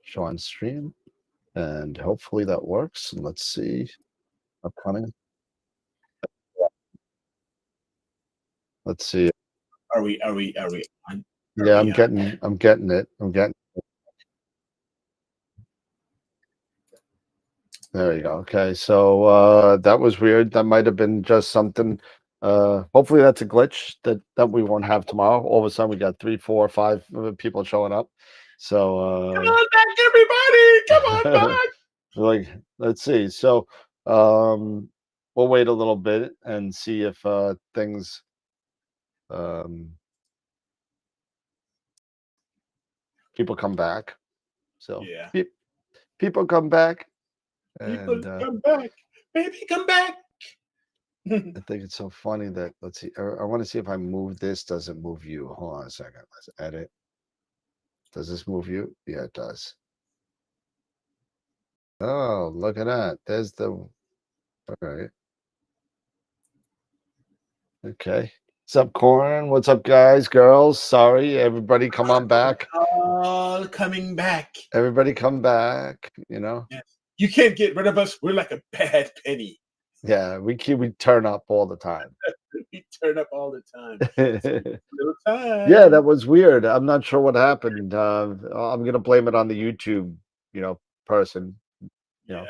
show on stream, and hopefully that works. And let's see, upcoming. Let's see. Are we on? Are Yeah, we I'm getting it. I'm getting. There you go. Okay, so that was weird. That might have been just something. Hopefully that's a glitch that we won't have tomorrow. All of a sudden we got 3, 4, 5 people showing up. Come So on back, everybody! Come on back! like, let's see. So um we'll wait a little bit and see if things um people come back. So Yeah. people come back, People and come back. Baby, come back. I think it's so funny that, let's see. I want to see if I move this. Does it move you? Hold on a second. Let's edit. Does this move you? Yeah, it does. Oh, look at that. There's the. All right. Okay. What's up, Corin? What's up, guys, girls? Sorry, everybody, come on back. All coming back. Everybody, come back. You know. Yes. You can't get rid of us. We're like a bad penny. Yeah, we turn up all the time. We turn up all the time. Little Yeah, time. that was weird. I'm not sure what happened. I'm gonna blame it on the YouTube, person. You know.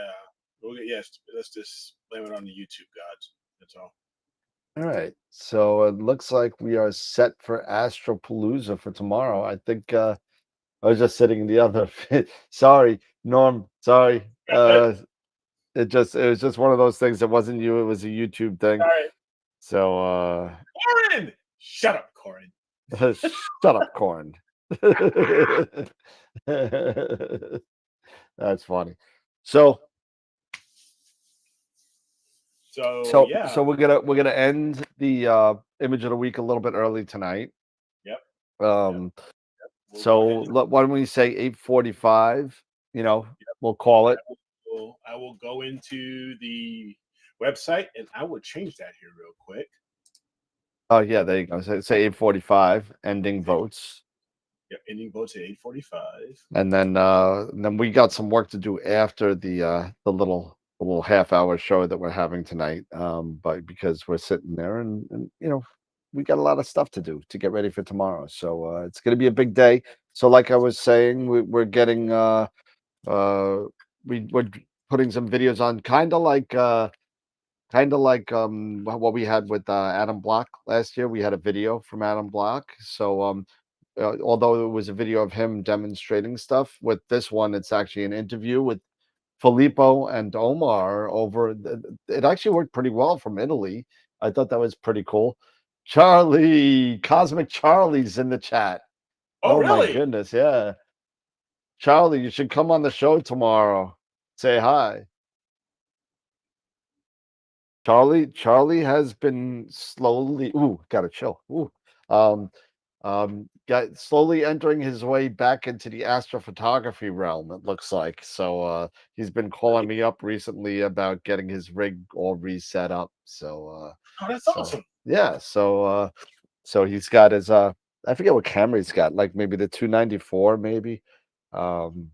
Yeah. Yes. Let's just blame it on the YouTube gods. That's all. All right. So it looks like we are set for Astropalooza for tomorrow. I think I was just sitting in the other. Sorry, Norm. Sorry. It was just one of those things. It wasn't you. It was a YouTube thing. All right. So Corin! Shut up, Corin. shut up, Corn. That's funny. So Yeah. we're gonna end the image of the week a little bit early tonight. Yep. Um, We'll so go ahead and why don't we say 8:45? We'll call it. I will go into the website and I will change that here real quick. Oh yeah, there you go. Say 8:45, ending votes, Yep, ending votes at 8:45. and then we got some work to do after the little half-hour show that we're having tonight. But because we're sitting there and we got a lot of stuff to do to get ready for tomorrow, so it's going to be a big day. So like I was saying, we're getting uh we're putting some videos on, kind of like what we had with Adam Block last year. We had a video from Adam Block. So although it was a video of him demonstrating stuff, with this one it's actually an interview with Filippo and Omar over it actually worked pretty well from Italy. I thought that was pretty cool. Charlie, Cosmic Charlie's in the chat. Oh, Oh my really? goodness, yeah. Charlie, you should come on the show tomorrow. Say hi. Charlie has been slowly, gotta chill. Um, got slowly entering his way back into the astrophotography realm, it looks like. So he's been calling me up recently about getting his rig all reset up. So Oh, that's so awesome. yeah, so he's got his I forget what camera he's got, like maybe the 294, maybe. Um,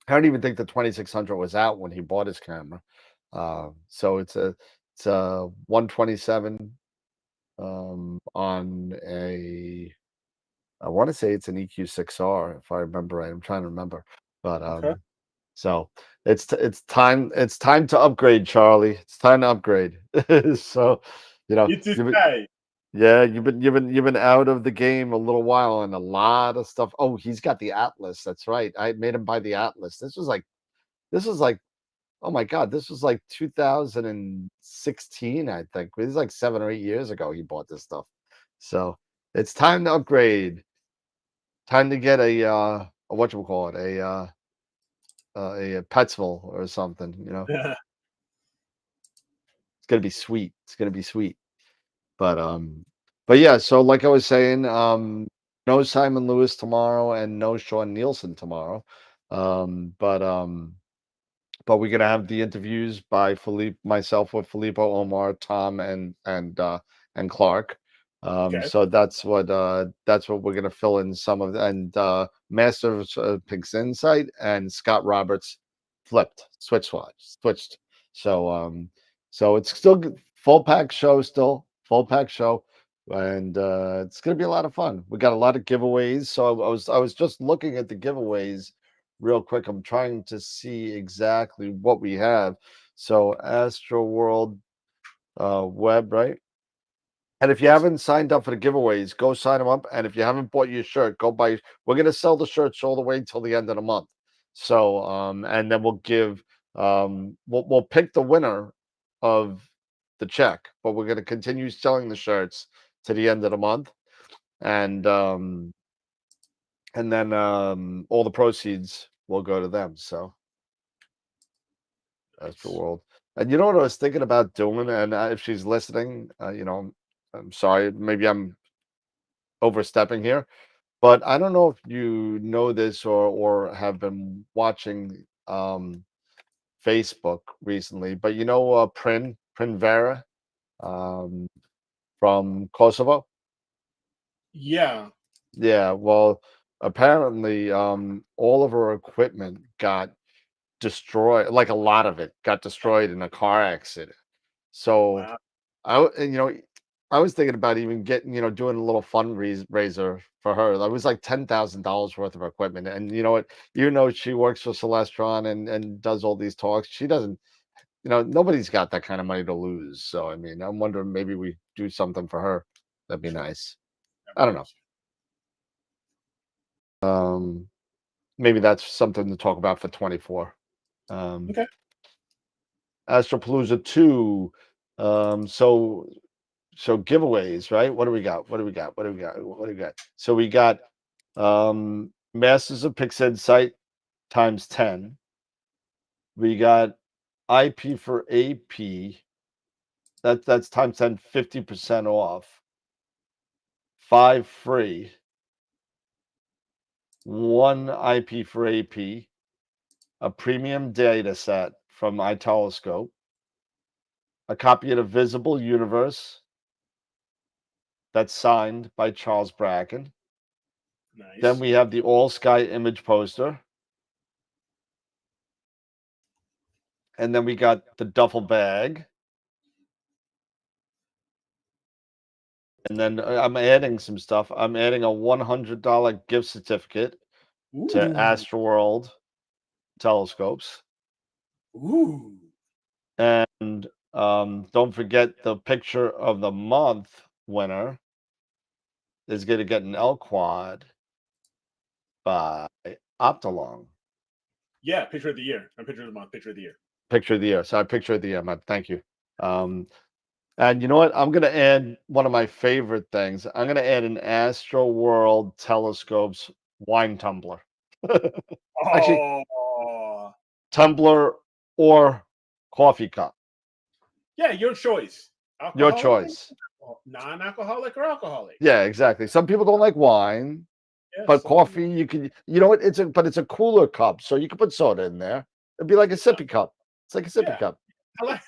I don't even think the 2600 was out when he bought his camera. So it's a 127 on a, I want to say it's an EQ6R if I remember right. I'm trying to remember, but Okay. so it's time to upgrade, Charlie. It's time to upgrade. So It's his you've been, day. yeah, you've been out of the game a little while, and a lot of stuff. Oh, he's got the Atlas. That's right. I made him buy the Atlas. This was like oh my god, this was like 2016, I think. It was like 7 or 8 years ago he bought this stuff. So, it's time to upgrade. Time to get a whatchamacallit, a Petzl or something. It's gonna be sweet. It's gonna be sweet. But yeah, so like I was saying, no Simon Lewis tomorrow and no Sean Nielsen tomorrow. Um, but um but we're gonna have the interviews by myself with Filippo, Omar, Tom, and Clark. Okay. So that's what we're gonna fill in some of, and Masters of Pix Insight and Scott Roberts switched. So so it's still full pack show, still full pack show, and it's gonna be a lot of fun. We got a lot of giveaways. So I was just looking at the giveaways real quick. I'm trying to see exactly what we have. So Astro World web, right? And if you Yes. haven't signed up for the giveaways, go sign them up. And if you haven't bought your shirt, go buy. We're gonna sell the shirts all the way until the end of the month. So and then we'll give we'll pick the winner of the check, but we're gonna continue selling the shirts to the end of the month. And then all the proceeds will go to them. So that's the Nice. world. And you know what I was thinking about doing, and if she's listening, I'm sorry, maybe I'm overstepping here. But I don't know if you know this or have been watching Facebook recently, but you know Prin Vera um, from Kosovo? Yeah. Yeah, well, apparently all of her equipment got destroyed, like a lot of it got destroyed in a car accident. So Wow. and, I was thinking about even getting, doing a little fundraiser for her. That was like $10,000 worth of equipment. And you know what? She works for Celestron and does all these talks. She doesn't, nobody's got that kind of money to lose. So I mean, I'm wondering maybe we do something for her. That'd be Sure. nice. That'd I be don't know. nice. Maybe that's something to talk about for 24. Um, Okay. Astropalooza 2. So giveaways, right? What do we got? What do we got? What do we got? What do we got? So we got Masters of Pixed Site times 10. We got IP for AP. That's times 10, 50% off. 5 free. 1 IP for AP. A premium data set from iTelescope. A copy of the Visible Universe that's signed by Charles Bracken. Then Nice. we have the All Sky image poster. And then we got the duffel bag. And then I'm adding some stuff. I'm adding a $100 gift certificate to Ooh. Astroworld telescopes. Ooh. And don't forget the picture of the month winner is going to get an L quad by Optolong. Yeah. Picture of the year. A picture of the month. Picture of the year. Picture of the year. So I picture of the year, man. Thank you. Um, and you know what? I'm going to add one of my favorite things. I'm going to add an Astro World Telescopes wine tumbler. Actually, Oh. tumbler or coffee cup, Yeah. Your choice. your Alcoholic, choice. non-alcoholic, or alcoholic. Yeah, exactly. Some people don't like wine, Yeah. but Some people. coffee you can. You know what? It's a cooler cup, so you can put soda in there. It'd be like a sippy cup. It's like a sippy Yeah. cup. I like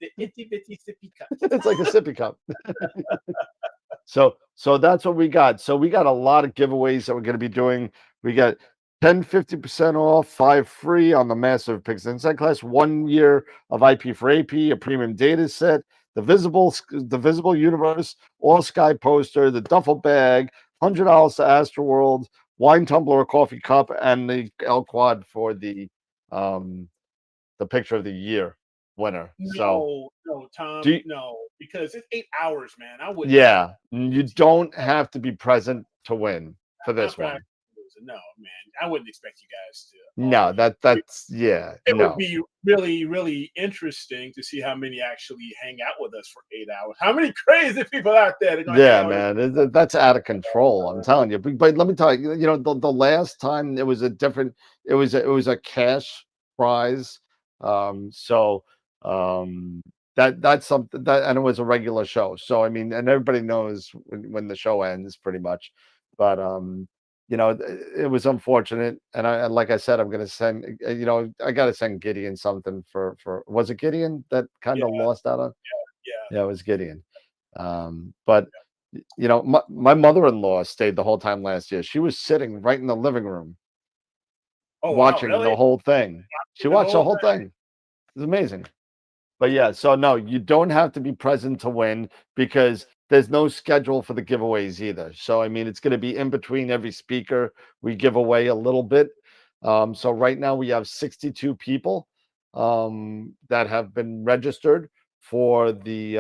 the itty bitty sippy cup. It's like a sippy cup. So that's what we got. So we got a lot of giveaways that we're going to be doing. We got 50% off, 5 free on the Massive Pixel Insight class, 1 year of IP for AP, a premium data set, the visible universe, all sky poster, the duffel bag, $100 to Astroworld, wine tumbler, or coffee cup, and the L quad for the picture of the year winner. So No, no, do Tom, you, no, because it's 8 hours, man. I wouldn't have yeah, you to do don't have to be present to win for not this for one. no, man. I wouldn't expect you guys to all No, be. that's yeah, It would no. be really, really interesting to see how many actually hang out with us for 8 hours. How many crazy people out there are going to hang Yeah, out with us? man, that's out of control. I'm telling you. But let me tell you, the last time it was a different. It was a cash prize. So that's something that, and it was a regular show. So I mean, and everybody knows when the show ends, pretty much. But it was unfortunate, and like I said, I'm gonna send. I got to send Gideon something for. Was it Gideon that kind Yeah, of lost out on? yeah, Yeah, it was Gideon. But You know, my mother-in-law stayed the whole time last year. She was sitting right in the living room Oh wow, watching really? the whole thing. She The watched the whole whole thing. thing. It's amazing. But yeah, so no, you don't have to be present to win because there's no schedule for the giveaways either. So I mean, it's going to be in between every speaker. We give away a little bit. So right now we have 62 people that have been registered for the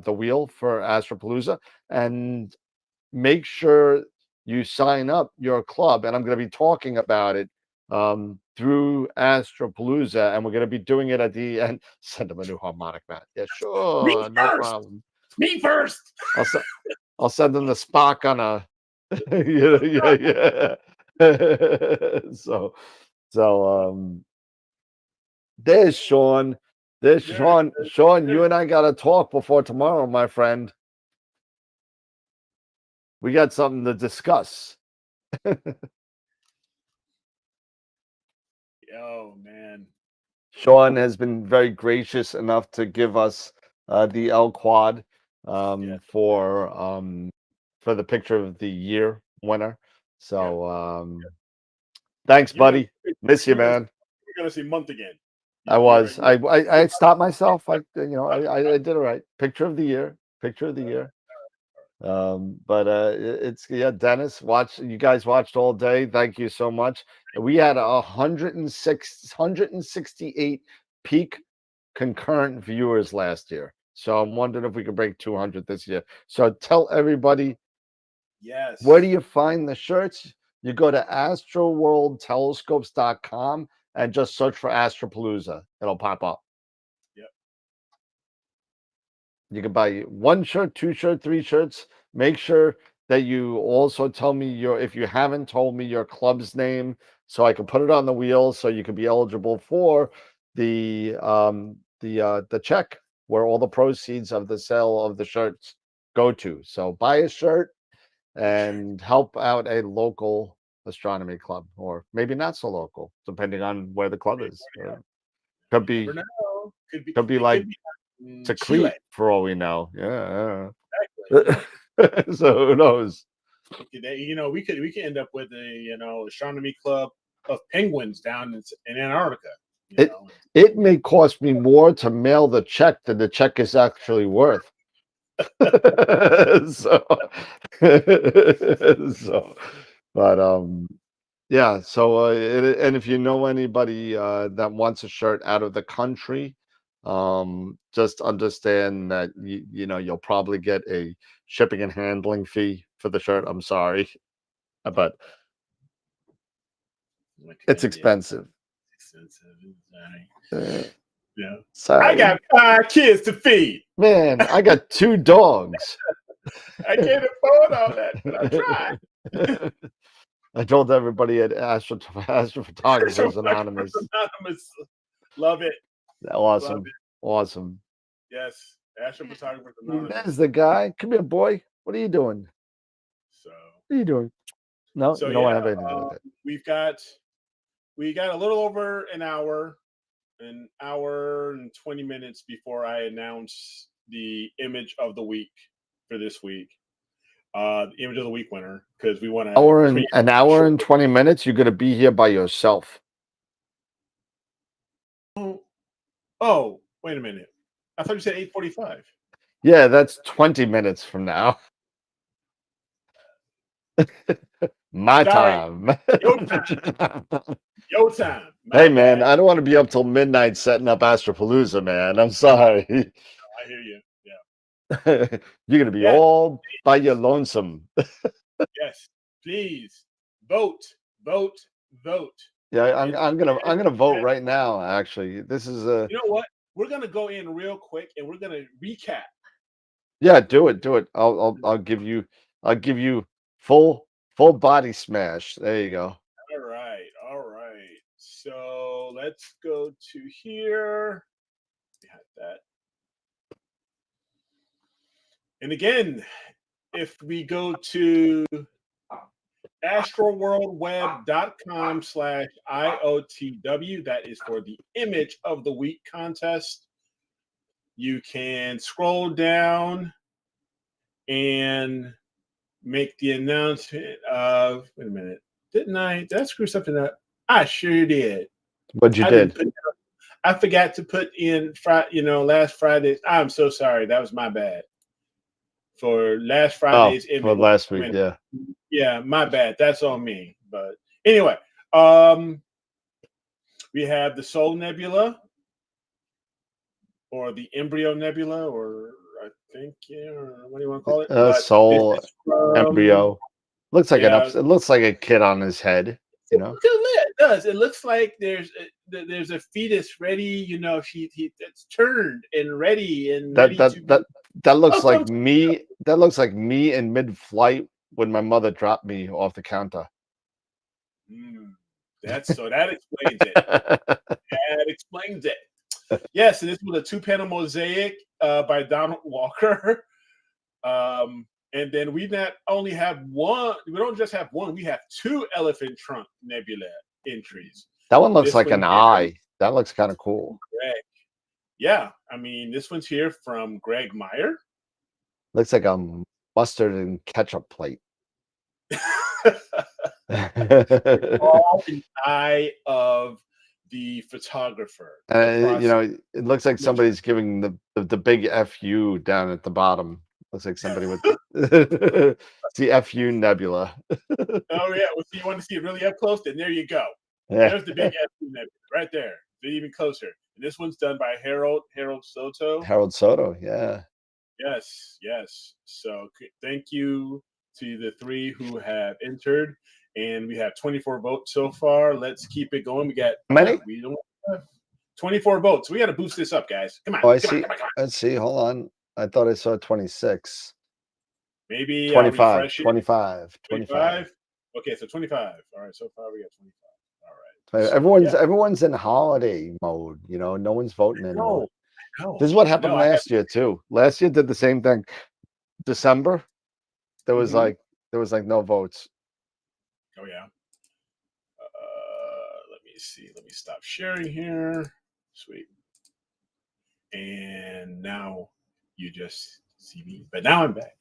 wheel for Astropalooza, and make sure you sign up your club. And I'm going to be talking about it through Astropalooza, and we're going to be doing it at the end. Send them a new harmonic, Matt. Yeah, Me sure, no first. problem. Me first. I'll se- I'll send them the Spock on a yeah. So there's Sean. There's There, Sean. Sean, there. you and I gotta talk before tomorrow, my friend. We got something to discuss. Oh man. Sean has been very gracious enough to give us the L Quad Yeah. for the picture of the year winner. Yep. So thanks, You were gonna buddy. Miss you, you were gonna man. you're gonna say month again. I You're was. right. I stopped myself. I did it right. Picture of the year. Picture of the year. But it's yeah, Dennis, watch you guys watched all day. Thank you so much. We had 168 peak concurrent viewers last year. So I'm wondering if we could break 200 this year. So tell everybody, where do Yes. you find the shirts? You go to astroworldtelescopes.com and just search for Astropalooza. It'll pop up. Yep. You can buy one shirt, two shirt, three shirts. Make sure that you also tell me if you haven't told me your club's name, so I can put it on the wheel, so you can be eligible for the check where all the proceeds of the sale of the shirts go to. So buy a shirt and help out a local astronomy club, or maybe not so local, depending on where the club is. Could You never be know. could be It like could be to Chile. Crete for all we know. Yeah. Exactly. So who knows? We could end up with a astronomy club of penguins down in Antarctica. You It know. it may cost me more to mail the check than the check is actually worth. So, so, but yeah. So, and if you know anybody that wants a shirt out of the country, just understand that you'll probably get a shipping and handling fee for the shirt. I'm sorry, but it's Okay, yeah, expensive. expensive. Sorry. Uh, Yeah. I Sorry, got 5 kids to feed. man. I got two dogs. I can't afford all that, but I try. I told everybody at So Astrophotographers Anonymous. anonymous. Love it. Love Awesome. it. Awesome. Yes. Astrophotographers Anonymous. There's the guy. Come here, boy. What are you doing? So What are you doing? No, so you don't yeah, want to have anything to do with it. we've got we got a little over an hour and 20 minutes before I announce the image of the week for this week. The image of the week winner, because we want to create An hour short. and 20 minutes, you're gonna be here by yourself. Oh, wait a minute. I thought you said 8:45. Yeah, that's 20 minutes from now. My Sorry, time. your time. Your time. Hey My man, bad. I don't want to be up till midnight setting up Astropalooza, man. I'm sorry. I hear you. Yeah. You're gonna be Yes. all by your lonesome. Yes. Please vote. Vote. Vote. Yeah, And I'm gonna vote right now. Actually, this is a you know what? We're gonna go in real quick and we're gonna recap. yeah. Do it, do it. I'll give you full body smash. There you go. All right. All right. So let's go to here. We had that. And again, if we go to astroworldweb.com/IOTW, that is for the image of the week contest. You can scroll down and make the announcement of. Wait a minute, didn't I? Did I screw something up? I sure did. What you I didn't did? put. I forgot to put in last Friday. I'm so sorry. That was my bad. For last Oh, Friday's for image. last week, yeah. Yeah, my bad. That's on me. But anyway, um, we have the Soul Nebula or the Embryo Nebula, or I think, yeah, or what do you want to call it? But this Soul is from, embryo. Looks like yeah, it looks like a kid on his head, you know. it does. It looks like there's a fetus ready. It's turned and That ready that to be. that that looks Oh, like me. That looks like me in mid-flight when my mother dropped me off the counter. That explains it. That explains it. Yes, and this was a two-panel mosaic by Donald Walker. And then we not only have one, we don't just have one, we have two Elephant Trunk Nebula entries. That one looks This like one an here, eye. That looks kind of cool. Greg. Yeah, I mean, this one's here from Greg Meyer. Looks like a mustard and ketchup plate. All the eye of the photographer. It looks like somebody's giving the big FU down at the bottom. Looks like somebody with it's the FU Nebula. Oh yeah, well, so you want to see it really up close? Then there you go. Yeah. There's the big FU Nebula right there. Even closer. And this one's done by Harold Soto. Harold Soto, yeah. Yes. So thank you to the three who have entered, and we have 24 votes so far. Let's keep it going. We got How many? We don't have 24 votes. We got to boost this up, guys. Come on. Oh, I come see. On, come on. Let's see. Hold on. I thought I saw 26. Maybe 25, refresh it. 25. Okay, so 25. All right, so far we got 25. All right. Everyone's in holiday mode, no one's voting anymore. No. This is what happened last year too. Last year did the same thing. December, there was like no votes. Oh yeah. Let me see. Let me stop sharing here. Sweet. And now you just see me, but now I'm back.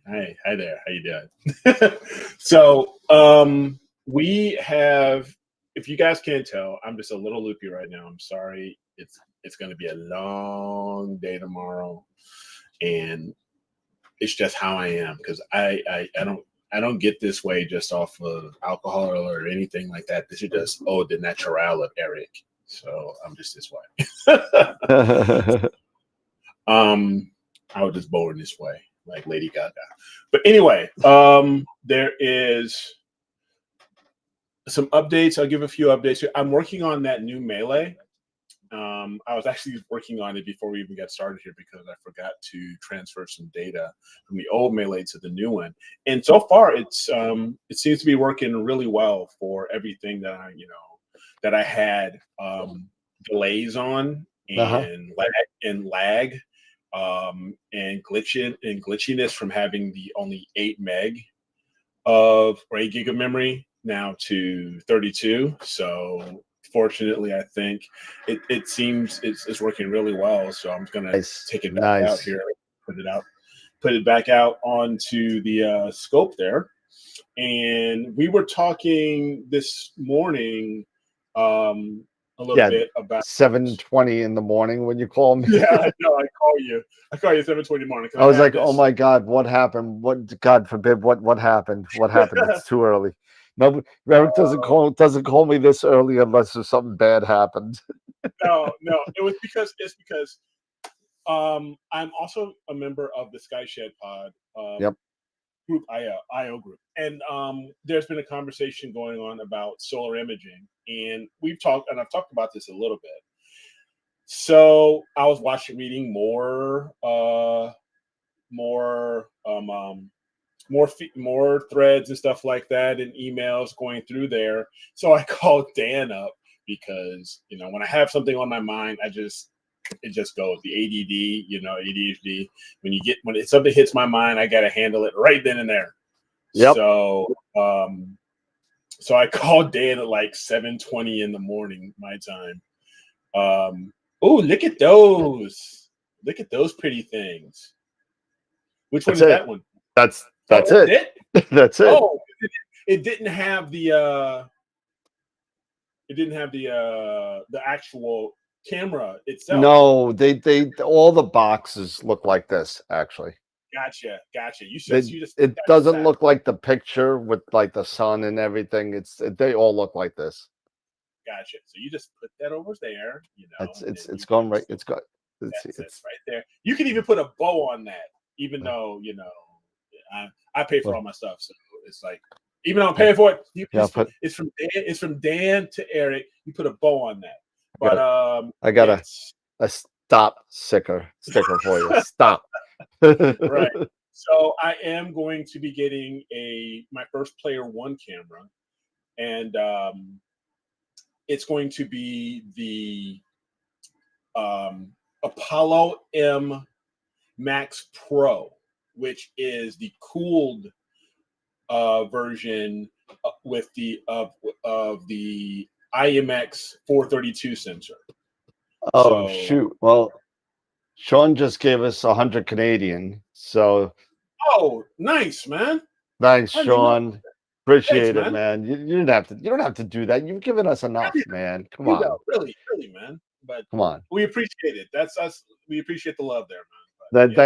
Hi there. How you doing? So we have. If you guys can't tell, I'm just a little loopy right now. I'm sorry. It's going to be a long day tomorrow, and it's just how I am because I don't get this way just off of alcohol or anything like that. This is just the natural of Eric. So I'm just this way. I was just born this way, like Lady Gaga. But anyway, there is some updates. I'll give a few updates. I'm working on that new Melee. I was actually working on it before we even got started here because I forgot to transfer some data from the old Melee to the new one. And so far, it seems to be working really well for everything that I had delays on and lag and glitchiness from having the only 8 meg or 8 gig of memory now to 32. So fortunately, I think it seems it's working really well. So I'm gonna take it back out here, put it back out onto the scope there. And we were talking this morning a little bit about 7:20 in the morning when you call me. Yeah, I know. I call you 7:20 morning. I was like, oh my God, what happened? What, God forbid, what happened? What happened? It's too early. No, Eric doesn't call me this early unless there's something bad happened. No. It's because I'm also a member of the Skyshed Pod group, IO group, and there's been a conversation going on about solar imaging, and I've talked about this a little bit. So I was reading more threads and stuff like that and emails going through there. So I called Dan up because, when I have something on my mind, it just goes. The ADD, ADHD, when something hits my mind, I got to handle it right then and there. Yep. So I called Dan at like 7:20 in the morning, my time. Oh, look at those. Look at those pretty things. Which one That's is it. that one? That's Oh, it. That's it. Oh, it didn't have the the actual camera itself. No, they all the boxes look like this, actually. Gotcha. They You just it that's doesn't that. look like the picture with like the sun and everything. They all look like this. Gotcha. So you just put that over there, It's and it's then it's you gone right. just It's got that's it's right there. You can even put a bow on that, even though I pay for well, all my stuff, so it's like even though I'm paying for it, yeah. Put it's from Dan to Eric. You put a bow on that, but got I got yes, a stop sticker for you. Stop. right. So I am going to be getting my first Player One camera, and it's going to be the Apollo M Max Pro, which is the cooled version with the IMX 432 sensor. Oh So, shoot. Well, Sean just gave us 100 Canadian. So oh, nice, man. thanks, I didn't know. Sean. Thanks, Appreciate it, man. man. You didn't have to. You don't have to do that. You've given us enough, man. Come on, Really, man. But come on. we appreciate it. That's us. We appreciate the love there, man. But Then yeah,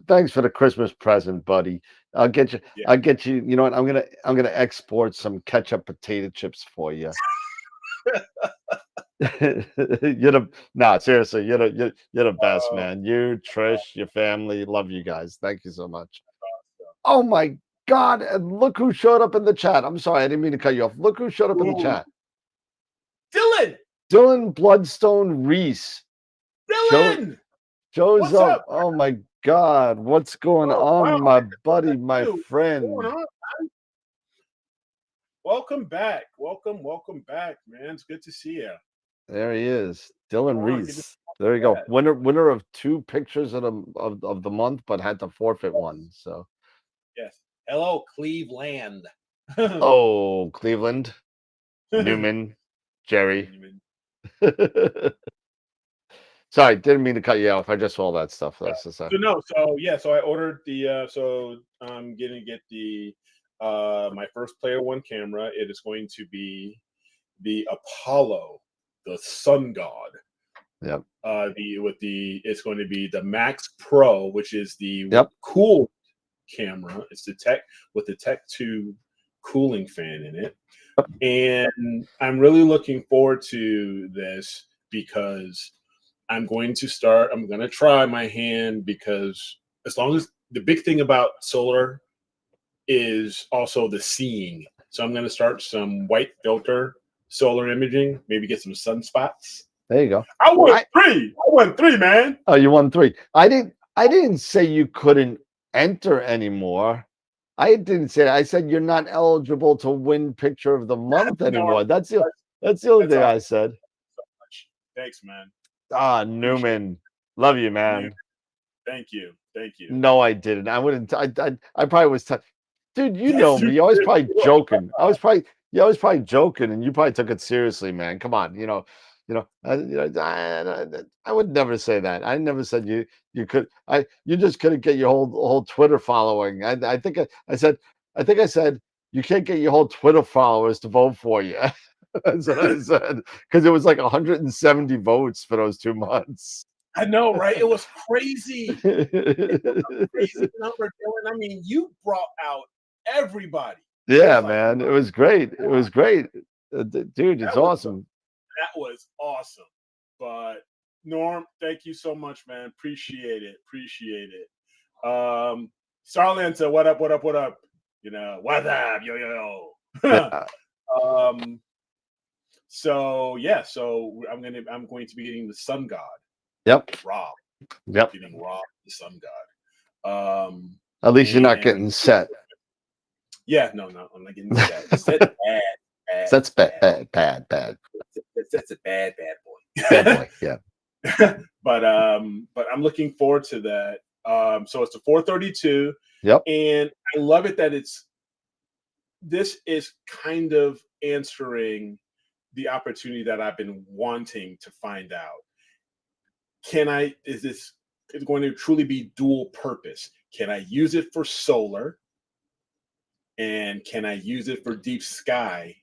thanks for the Christmas present, buddy. I'll get you. yeah. I'll get you. You know what? I'm gonna export some ketchup potato chips for you. You're the no, seriously. You're the best, Oh, man. You, Trish, your family, love you guys. Thank you so much. Oh my God! And look who showed up in the chat. I'm sorry, I didn't mean to cut you off. Look who showed up in the ooh, chat. Dylan, Dylan Bloodstone Reese Dylan, shows what's up. up? Oh my God, what's going Oh, on, wow. my buddy, my Dude, what's going friend? on? Welcome back. Welcome back, man. It's good to see you. There he is, Dylan Come on, give me Reese. There you go. that. Winner of 2 pictures of the month, but had to forfeit one. So, Yes. Hello, Cleveland. oh, Cleveland, Newman, Jerry. Sorry, didn't mean to cut you off. I just saw that stuff. That's just So I ordered so I'm gonna get my first Player One camera. It is going to be the Apollo, the Sun God. Yep. It's going to be the Max Pro, which is the Yep. cool camera. It's the Tech 2 cooling fan in it. And I'm really looking forward to this because I'm going to try my hand, because as long as the big thing about solar is also the seeing. So I'm going to start some white filter solar imaging, maybe get some sunspots. There you go. I won three, man. Oh, you won 3. I didn't say you couldn't enter anymore. I didn't say that. I said you're not eligible to win picture of the month anymore. That's the only thing I said. So much. Thanks, man. Newman. Love you, man. Thank you. No, I didn't. I wouldn't. I probably was. Dude, you Yes, know you me. I was did. probably joking. I was probably joking, and you probably took it seriously, man. Come on, I would never say that. I never said you could. You just couldn't get your whole Twitter following. I think I said you can't get your whole Twitter followers to vote for you. That's what I said, because it was like 170 votes for those 2 months. I know, right? It was crazy. It was a crazy number, Dylan. I mean, you brought out everybody. Yeah, Like, man, it was great. It was great, dude. It's awesome. That was awesome. But Norm, thank you so much, man. Appreciate it. Starlanta, what up? What up? What up? Yo. Yeah. So I'm going to be getting the Sun God. Yep. Rob. Yep. Getting Rob, the Sun God. At least you're not getting set. Yeah, no, I'm not getting set. Set's bad. That's bad. That's a bad boy. Bad boy. Yeah. But I'm looking forward to that. So it's a 432. Yep. And I love it that this is kind of answering the opportunity that I've been wanting to find out. Is this going to truly be dual purpose? Can I use it for solar? And can I use it for deep sky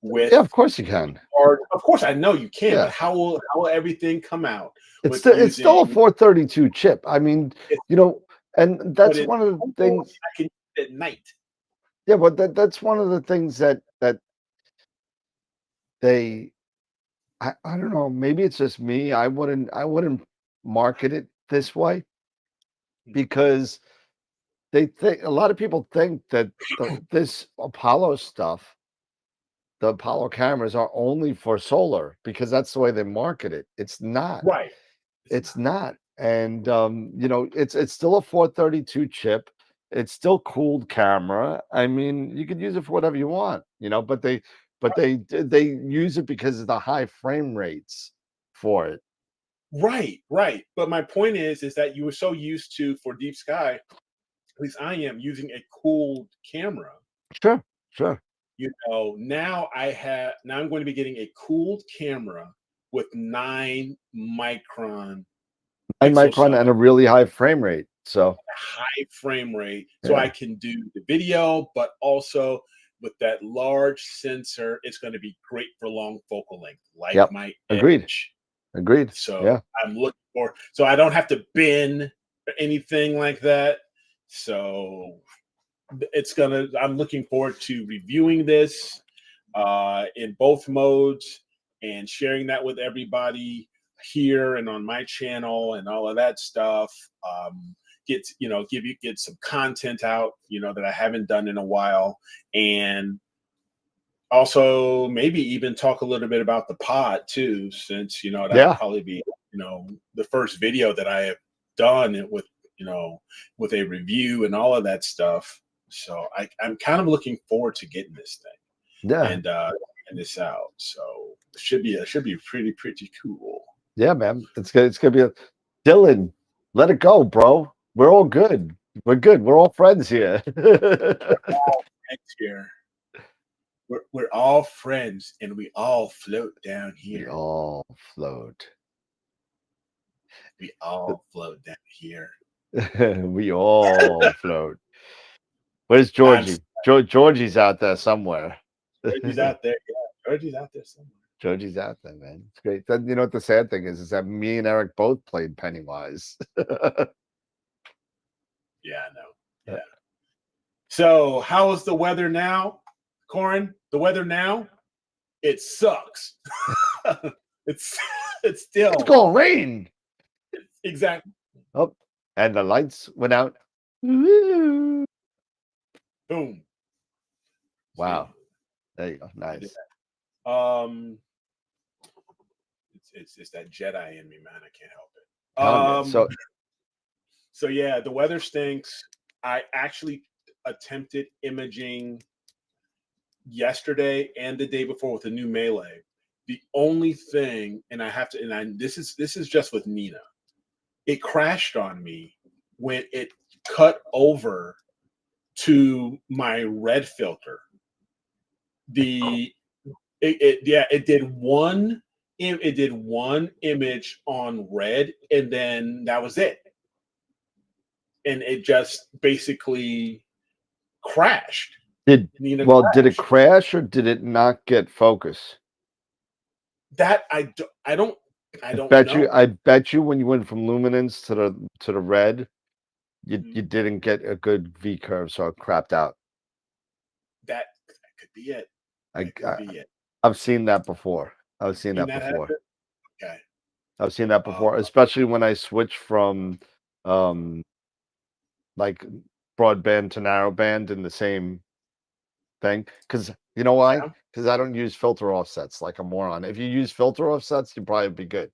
with, Yeah, of course you can. or of course I know you can, Yeah. but how will everything come out with It's still a using 432 chip. I mean, it, you know, and but that's it's one of the things. I can use it at night. Yeah, but that's one of the things that they I don't know, maybe it's just me. I wouldn't market it this way because they think a lot of people think that this Apollo stuff, the Apollo cameras are only for solar because that's the way they market it. It's not. Right. It's not. And you know, it's still a 432 chip. It's still cooled camera. I mean, you could use it for whatever you want, you know, but they use it because of the high frame rates for it. Right. But my point is that you were so used to, for deep sky, at least I am, using a cooled camera. Sure, sure. Now I'm going to be getting a cooled camera with 9 micron 9 micron pixel and a really high frame rate. So high frame rate, so I yeah, can do the video, but also with that large sensor, it's going to be great for long focal length, like yep. my Agreed. Edge. Agreed. So Yeah. I'm looking for, so I don't have to bin or anything like that. So I'm looking forward to reviewing this in both modes and sharing that with everybody here and on my channel and all of that stuff. Get some content out, that I haven't done in a while, and also maybe even talk a little bit about the pod too, since that'll Yeah. probably be the first video that I have done it with, with a review and all of that stuff. So I'm kind of looking forward to getting this thing Yeah. and this out. So it should be pretty cool. Yeah, man. It's gonna be a Dylan, let it go, bro. We're all good. We're good. We're all friends here. Next year, we're all friends and we all float down We here. all float. We all float down here. We all float. Where's I'm Georgie? Georgie's out there somewhere. Georgie's out there. Yeah, Georgie's out there somewhere. Georgie's out there, man. It's great. Then you know what the sad thing is that me and Eric both played Pennywise. Yeah, I know. Yeah. So, how is the weather now, Corin? The weather now? It sucks. it's it's still It's gonna rain. exactly. Oh, and the lights went out. Woo. Boom. Wow. There you go. Nice. It's that Jedi in me, man. I can't help it. Telling you. So yeah, the weather stinks. I actually attempted imaging yesterday and the day before with a new Melee. The only thing, and this is just with Nina. It crashed on me when it cut over to my red filter. It did one image on red, and then that was it. And it just basically crashed. Did it crashed. crash or did it not get focus? That I don't know. I bet you when you went from luminance to the red, you didn't get a good V curve, so it crapped out. That could be it. I've seen that before. Okay. I've seen that before, especially when I switch from like broadband to narrowband in the same thing. Because you know why? Yeah. Because I don't use filter offsets like a moron. If you use filter offsets, you'd probably be good.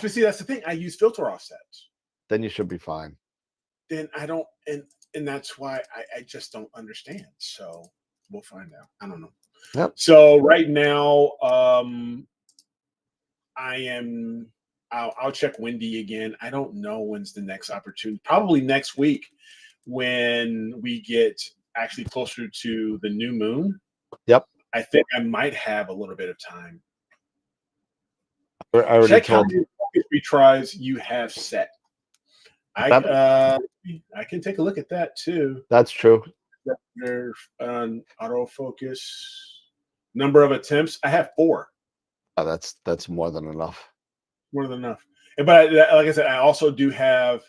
See, that's the thing. I use filter offsets. Then you should be fine. Then I don't, and that's why I just don't understand. So we'll find out. I don't know. Yep. So right now, I'll check Wendy again. I don't know when's the next opportunity. Probably next week when we get actually closer to the new moon. Yep. I think I might have a little bit of time. I already Check told how many focus retries you have set. I can take a look at that too. That's true. Their autofocus number of attempts. I have 4. Oh, that's more than enough. More than enough. But like I said, I also do have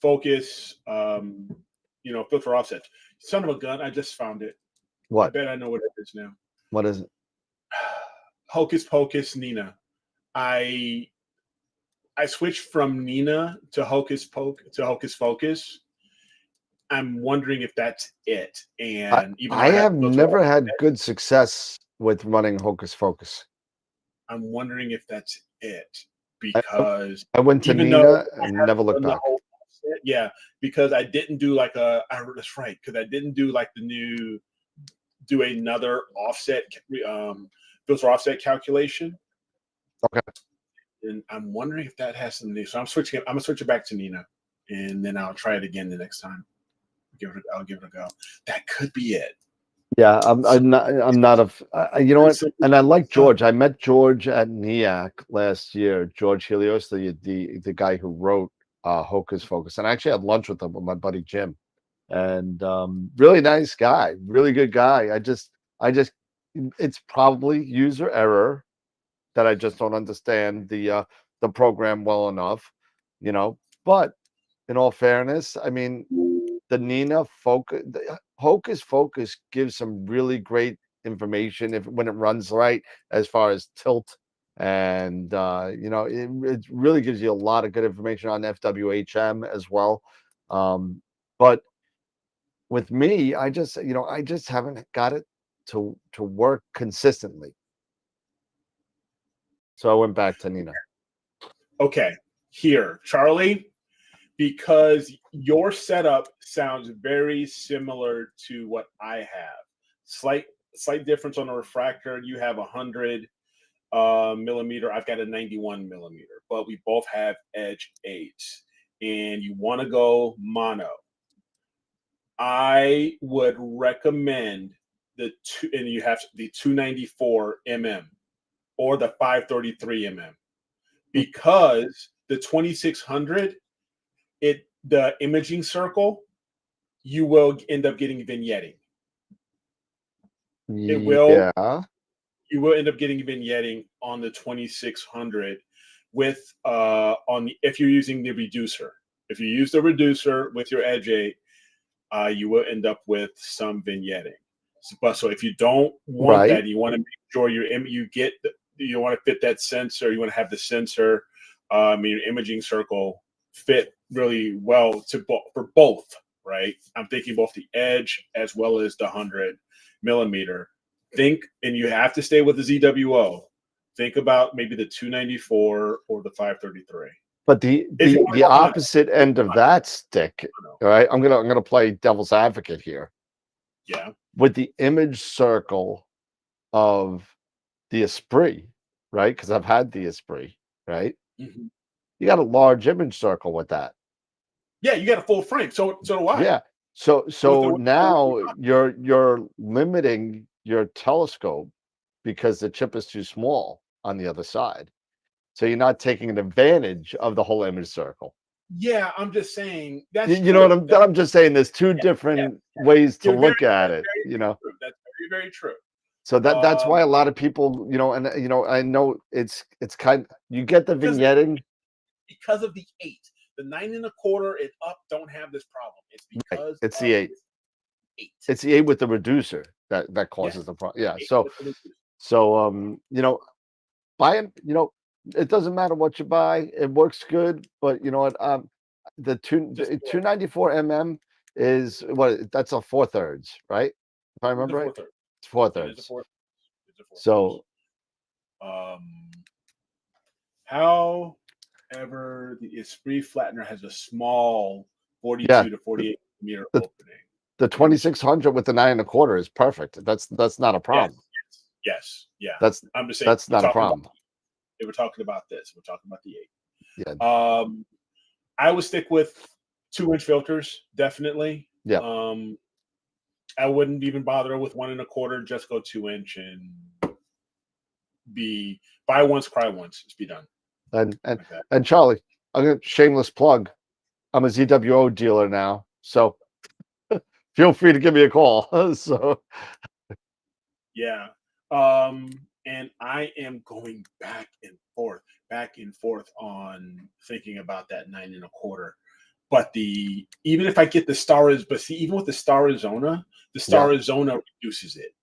focus. Filter offset. Son of a gun! I just found it. I What? bet I know what it is now. What is it? Hocus Pocus Nina. I switched from Nina to Hocus Focus. I'm wondering if that's it. And even though I have filter never offset, had good success with running Hocus Focus. I'm wondering if that's it I because I went to even though Nina I and haven't never looked done the back. whole offset, yeah, because I didn't do like that's right, because I didn't do like do another offset filter offset calculation. Okay. And I'm wondering if that has something to do. So I'm gonna switch it back to Nina, and then I'll try it again the next time. I'll give it a go. That could be it. Yeah, So I'm not you know what? so- And I like George. I met George at NEAC last year. George Helios, the guy who wrote Hocus Focus, and I actually had lunch with him with my buddy Jim, and really nice guy, really good guy. I just it's probably user error that I just don't understand the program well enough, you know. But in all fairness, I mean, the Nina focus, the Hocus Focus gives some really great information if when it runs right as far as tilt and it really gives you a lot of good information on FWHM as well. But with me, I just haven't got it to work consistently. So I went back to Nina. okay, here, Charlie, because your setup sounds very similar to what I have. Slight difference on the refractor. You have 100 millimeter. I've got a 91 millimeter, but we both have Edge 8s. And you want to go mono. I would recommend and you have the 294 mm or the 533 mm because the 2600, the imaging circle, you will end up getting vignetting. It will. Yeah. You will end up getting vignetting on the 2600 with if you're using the reducer. If you use the reducer with your Edge 8, you will end up with some vignetting. So if you don't want Right. that, you want to make sure you want to fit that sensor. You want to have the sensor, your imaging circle fit really well for both. Right. I'm thinking both the Edge as well as the 100 millimeter. And you have to stay with the ZWO. Think about maybe the 294 or the 533. But If you the opposite end of that stick, all right, I'm gonna play devil's advocate here. Yeah. With the image circle of the Esprit, right? Because I've had the Esprit, right? Mm-hmm. You got a large image circle with that. Yeah, you got a full frame. So do I. Yeah. So now you're limiting your telescope because the chip is too small on the other side. So you're not taking an advantage of the whole image circle. Yeah, I'm just saying that's you know what I'm just saying. There's two different ways to look at it. True. That's very, very true. So that's why a lot of people, I know it's kind. You get the vignetting because of the 8, the 9 1/4 and up don't have this problem. It's because it's the 8. It's the 8 with the reducer that causes the problem. Yeah. So buying, it doesn't matter what you buy. It works good, but you know what? The 294 mm is what? That's a 4/3, right? If I remember right, it's 4/3. So, however, the Esprit flattener has a small 42 to 48 meter opening. The 2600 with the 9 1/4 is perfect. That's not a problem. Yes. Yeah. I'm just saying that's not a problem. They were talking about this. We're talking about the 8. Yeah. I would stick with 2-inch filters, definitely. Yeah. I wouldn't even bother with 1 1/4. Just go 2-inch and buy once, cry once. Just be done. And Charlie, I'm gonna shameless plug. I'm a ZWO dealer now, so feel free to give me a call. So Yeah. And I am going back and forth on thinking about that 9 1/4. But even if I get the but see, even with the yeah, Star Arizona reduces it.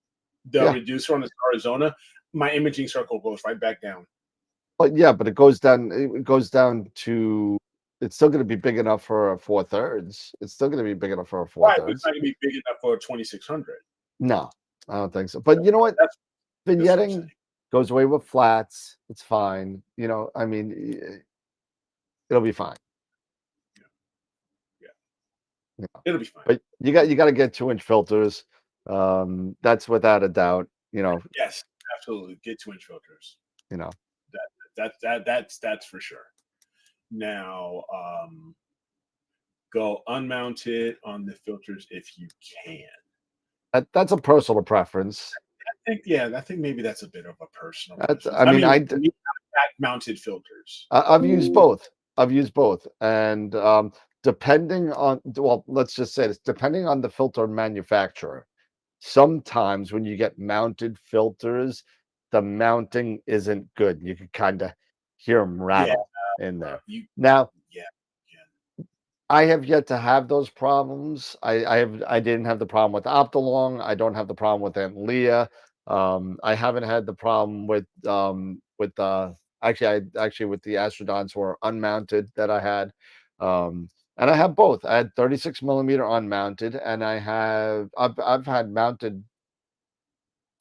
The yeah, reducer on the Star Arizona, my imaging circle goes right back down. but yeah, but it goes down. It goes down to. It's still going to be big enough for a 4/3. It's still going to be big enough for a four Right, but it's thirds. not gonna be big enough for a 2600. No, I don't think so. But you know what? That's that's what I'm saying. Vignetting goes away with flats. It's fine. I mean, it'll be fine. Yeah, yeah. Yeah. It'll be fine. But you got to get 2-inch filters. That's without a doubt. Yes, absolutely. Get 2-inch filters. You know That's for sure. Now, go unmounted on the filters if you can. that's a personal preference. I think maybe that's a bit of a personal That's preference. I I mean, mean, me, back mounted filters. I've used both. I've used both, and depending on let's just say this, depending on the filter manufacturer, sometimes when you get mounted filters, the mounting isn't good. You can kind of hear them Yeah, rattle in there. you. Now, Yeah, yeah. I have yet to have those problems. I didn't have the problem with Optolong. I don't have the problem with Aunt Leah. I haven't had the problem with actually with the Astrodons were unmounted that I had. And I have both. I had 36 millimeter unmounted, and I've had mounted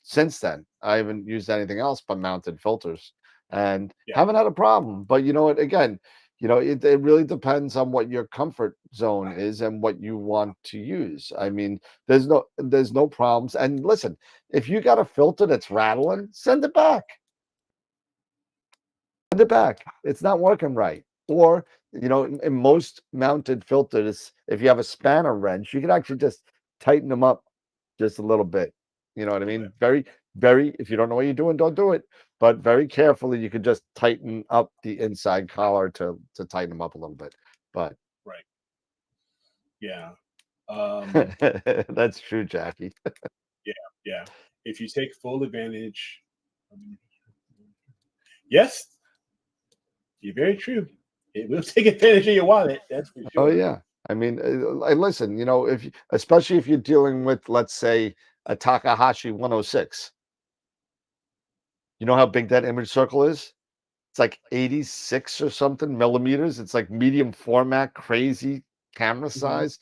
since then. I haven't used anything else but mounted filters and Yeah. haven't had a problem. But you know what? Again, it really depends on what your comfort zone is and what you want to use. I mean, there's no problems. And listen, if you got a filter that's rattling, send it back. Send it back. It's not working right. Or, in most mounted filters, if you have a spanner wrench, you can actually just tighten them up just a little bit. You know what I A little mean? bit. Very, very, if you don't know what you're doing, don't do it. But very carefully, you can just tighten up the inside collar to tighten them up a little bit. But Right. Yeah. Um, that's true, Jackie. yeah, yeah. If you take full advantage, um, yes, you're very true. It will take advantage of your wallet. That's for Oh sure. yeah. I mean, listen, especially if you're dealing with, let's say, a Takahashi 106. You know how big that image circle is? It's like 86 or something millimeters. It's like medium format, crazy camera Hmm. size.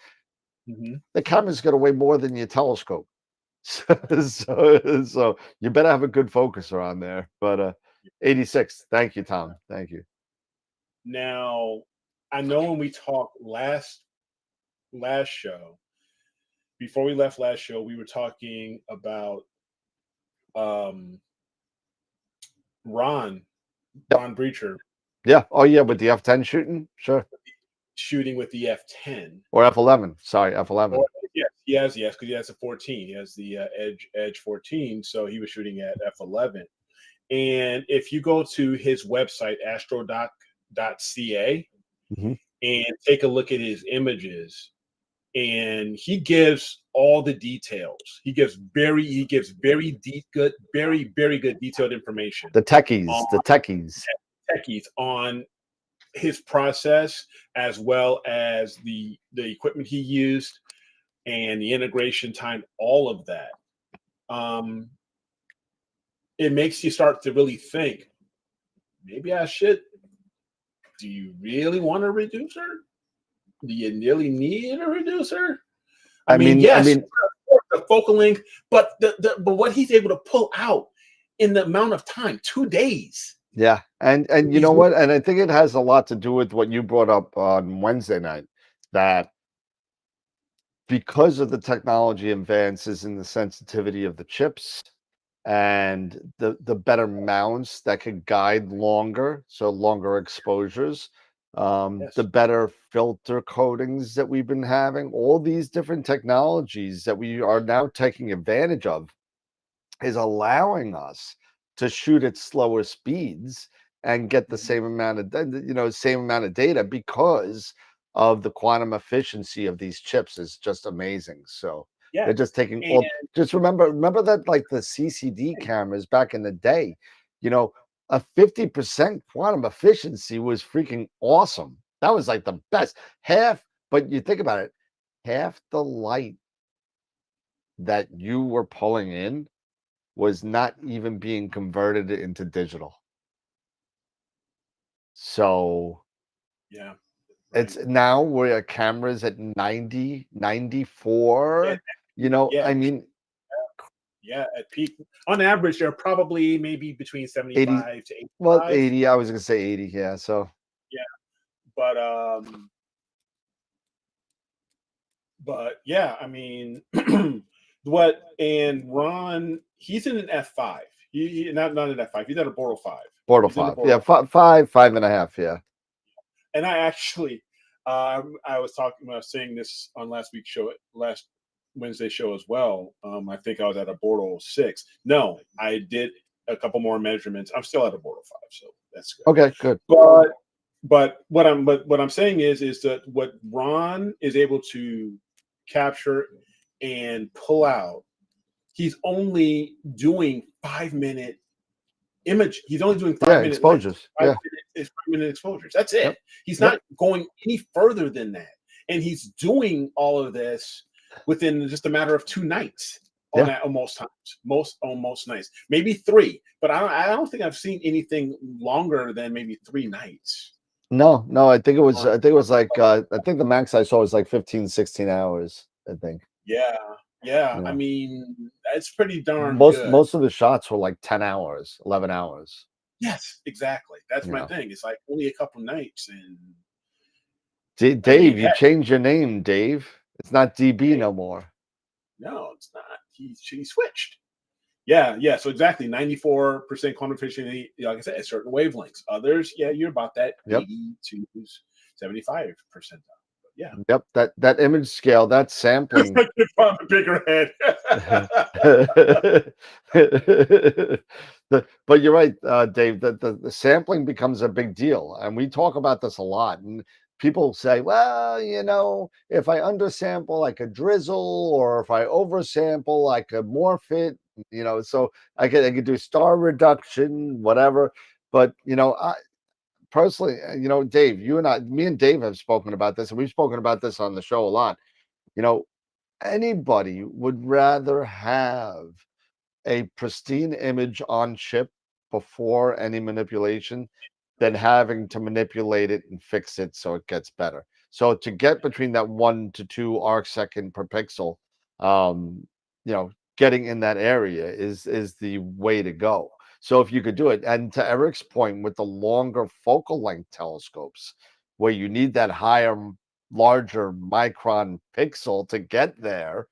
Hmm. The camera's gonna weigh more than your telescope. So you better have a good focuser on there. But 86. Thank you, Tom. Thank you. Now, I know when we talked last show, before we left last show, we were talking about um Ron Yep. Ron Breacher Yeah. Oh yeah, with the F10 shooting? Sure. shooting with the F10. Or F11. Sorry, Or F11. yes, because he has a 14. He has the Edge 14, so he was shooting at F11. And if you go to his website, astrodoc.ca, Mhm. and take a look at his images, and he gives all the details. He gives very deep, good, very good detailed information The on techies, the techies. techies on his process, as well as the equipment he used and the integration time, all of that. Um, it makes you start to really think, maybe I should. Do you really want a reducer? Do you really need a reducer? I I mean, mean I yes, mean, the focal length, but but what he's able to pull out in the amount of time, 2 days. yeah. And you He's know what? And I think it has a lot to do with what you brought up on Wednesday night, that because of the technology advances in the sensitivity of the chips and the better mounts that could guide longer, so longer exposures, the yes, better filter coatings that we've been having, all these different technologies that we are now taking advantage of is allowing us to shoot at slower speeds and get the same amount of same amount of data because of the quantum efficiency of these chips is just amazing. So Yeah, they're just taking and all. Just remember that like the CCD cameras back in the day, a 50% quantum efficiency was freaking awesome. That was like the best. But you think about it, half the light that you were pulling in was not even being converted into digital. So yeah, it's right. now where cameras at 90, Yeah, 94. yeah, I mean, yeah. At peak, on average, they're probably maybe between 80, 75 to well, 85. 80, I was gonna say 80, yeah. So Yeah, but yeah, I mean, what and Ron, he's in an F5. Not an F5. He's at a Bortle 5. Bortle He's in the 5. Yeah, Bortle, five and a half, yeah. and I actually, I was talking, I was saying this on last week's show, last Wednesday show as well. I think I was at a Bortle 6. No, I did a couple more measurements. I'm still at a Bortle 5, so that's good. Okay, good. But what I'm saying is that what Ron is able to capture and pull out, he's only doing 5 minute image. He's only doing Yeah, 5 minute length, exposures. Yeah. 5 minute exposures. That's it. Yep. He's Yep. not going any further than that. And he's doing all of this within just a matter of 2 nights. On Yeah. that, almost times, almost nights, maybe 3. But I don't think I've seen anything longer than maybe 3 nights. No, I think it was like I think the max I saw was like 15, 16 hours, I think. Yeah, yeah. I Yeah. mean, that's pretty darn Most good. most of the shots were like 10 hours, 11 hours. Yes, exactly. That's You my know. thing. It's like only a couple nights, and I Dave, mean, you heck, changed your name, Dave. It's not DB hey, no more. no, it's not. He switched. Yeah, yeah. So exactly, 94% quantum efficiency. Like I said, at certain wavelengths. Others, yeah, you're about that Yep. 80 to 75%. Yeah, Yep. That image scale, that sampling. you found a bigger head. But you're right, Dave. The sampling becomes a big deal, and we talk about this a lot. And people say, "Well, if I undersample, I could drizzle, or if I oversample, I could morph it." So I could do star reduction, whatever. But I personally, Dave, me and Dave have spoken about this, and we've spoken about this on the show a lot. You know, Anybody would rather have a pristine image on chip before any manipulation than having to manipulate it and fix it so it gets better. So to get between that 1 to 2 arc second per pixel, um, getting in that area is the way to go. So if you could do it, and to Eric's point, with the longer focal length telescopes, where you need that higher, larger micron pixel to get there,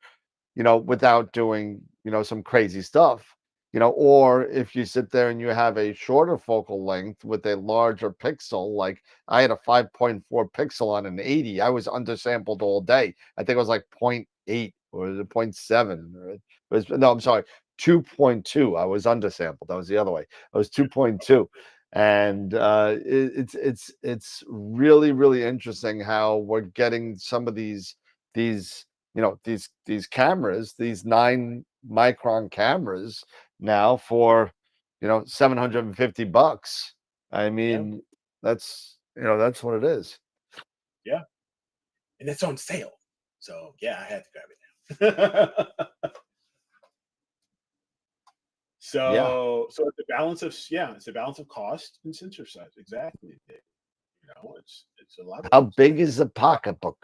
without doing, some crazy stuff, or if you sit there and you have a shorter focal length with a larger pixel, like I had a 5.4 pixel on an 80, I was undersampled all day. I think it was like 0.8 or was it 0.7? Or no, I'm sorry, 2.2. I was undersampled. That was the other way. I was 2.2. And it's really, really interesting how we're getting some of these cameras, these 9 micron cameras now for $750. I Yeah, mean, that's what it is. yeah, and it's on sale. So yeah, I had to grab it now. Yeah. So it's a balance of, yeah, it's a balance of cost and sensor size. Exactly. It's a lot of How things. big is the pocketbook?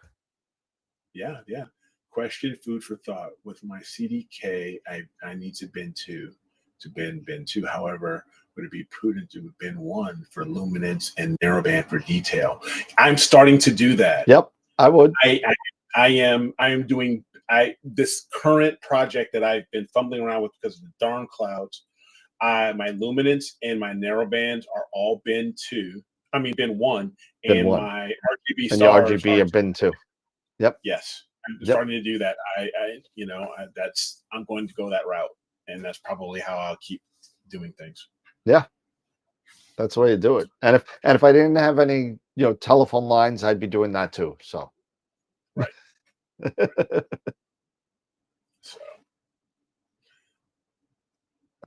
Yeah, yeah. Question, food for thought. With my CDK, I need to bin 2 to bin 2. However, would it be prudent to bin 1 for luminance and narrowband for detail? I'm starting to do that. Yep, I would. I am doing this current project that I've been fumbling around with because of the darn clouds. My luminance and my narrowbands are all bin 2. I mean bin 1, Bin and one. my RGB And your stars RGB are have been too. Yep. yes. I'm Yep. starting to do that. I'm going to go that route, and that's probably how I'll keep doing things. Yeah. That's the way you do it. And if I didn't have any, telephone lines, I'd be doing that too. So Right. So